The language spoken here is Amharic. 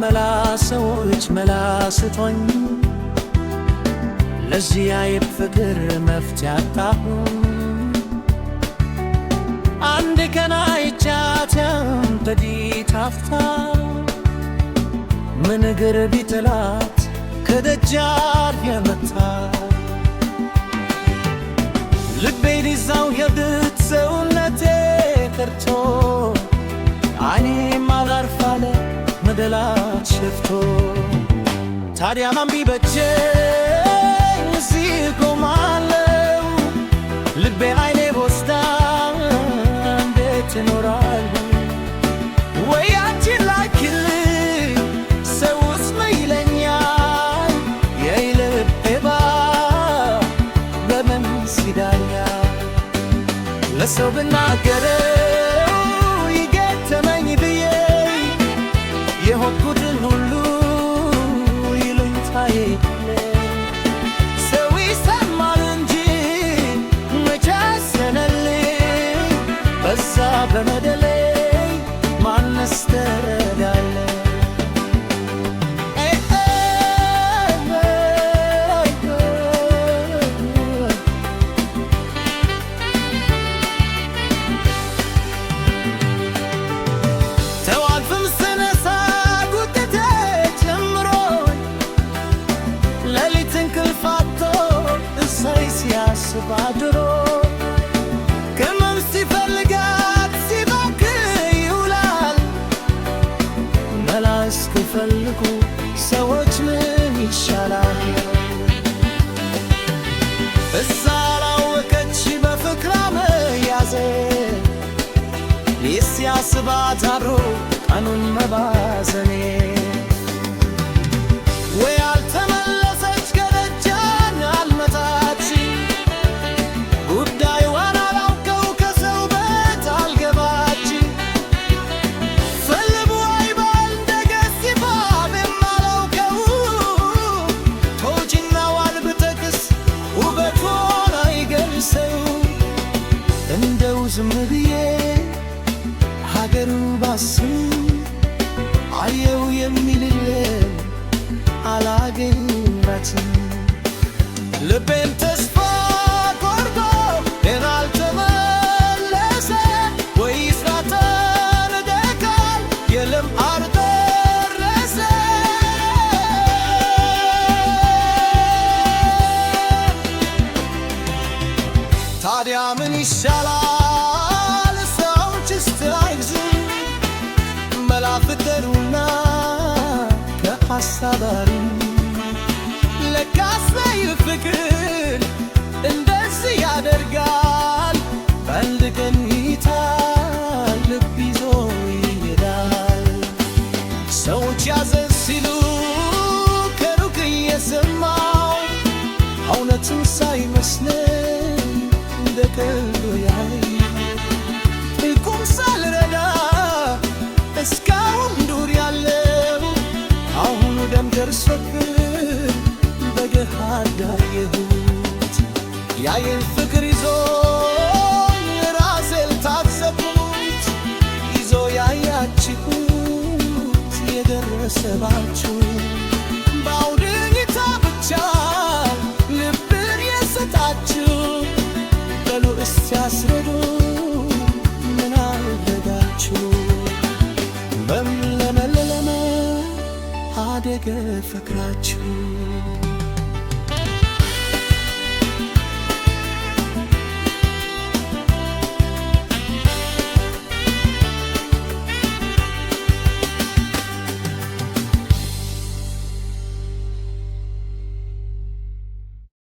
መላ ሰዎች መላ ስቶኝ ለዚያ የፍቅር መፍትሄ አጣሁ። አንድ ቀን አይቻትም በዲታፍታ ምን እግር ቢጥላት ከደጃፍ የመታ ልቤን ይዛው የብት ሰውነቴ ቀርቶ ዓይኔም አላርፋለ መደላት ሸፍቶ ታዲያ ማን ቢበጀኝ እዚህ ቆማለሁ ልቤ ዓይኔ ወስዳ እንዴት እኖራለሁ ወይ አንቺን ላኪልኝ ሰውስ ምን ይለኛል የልቤ በምን ሲዳኛል ለሰው ብናገረው ይገተመኝ ብዬ የሆንኩትን ሁሉ ይሉኝታዬ ሰው ይሰማል እንጂ መቼ አዘነልኝ በዛ በመደሌ ማንስ ተረዳለ ባድሮ ከመም ሲፈልጋት ሲባክን ይውላል መላ እስኪፈልጉ ሰዎች ምን ይሻላል እሷ አላወቀች በፍቅሯ መያዜ ሲያስባት አብሮ ቀኑን መባዘኔ ወይ አልተመለሰች ከደጃን አልመጣች ጉዳዩን አላውቀው ከሰው ቤት አልገባች ፈልቡ አይባል እንደገስ ይባል የማላውቀው ቶጂና ዋልብጠቅስ ውበቷን አይገልሰው እንደው ዝም ብዬ ሀገሩ ባስም አየው የሚልልን አላገኘኋትም ልቤን ተስፋ ቆርጦ ገና አልተመለሰ ወይስ ተነደቃል የለም አልደረሰ ታዲያ ምን ይሻላል ሰዎች ስትራይዝ መላ ፍጠሩና ከሐሳባሪ ለካስ ፍቅር እንደዚህ ያደርጋል በአንድ ቀን እይታ ልብ ይዞ ይሄዳል ሰዎች ያዘን ሲሉ ከሩቅ እየሰማው እውነትን ሳይመስለኝ እንደ ቀልድ ያይ ቁም ሳልረዳ እስካሁን ዱር ያለው አሁን ደም ደርሶብን በገሃድ አየሁት ያየን ፍቅር ይዞኝ ራሴን ታዘብኩት ይዞ ያያችሁት የደረሰባችሁ በአውድኝታ ብቻ ልብን የሰጣችሁ በሉ እስቲ አስረዱ ምን አደረጋችሁ በምን ለመለመ አደገ ፍቅራችሁ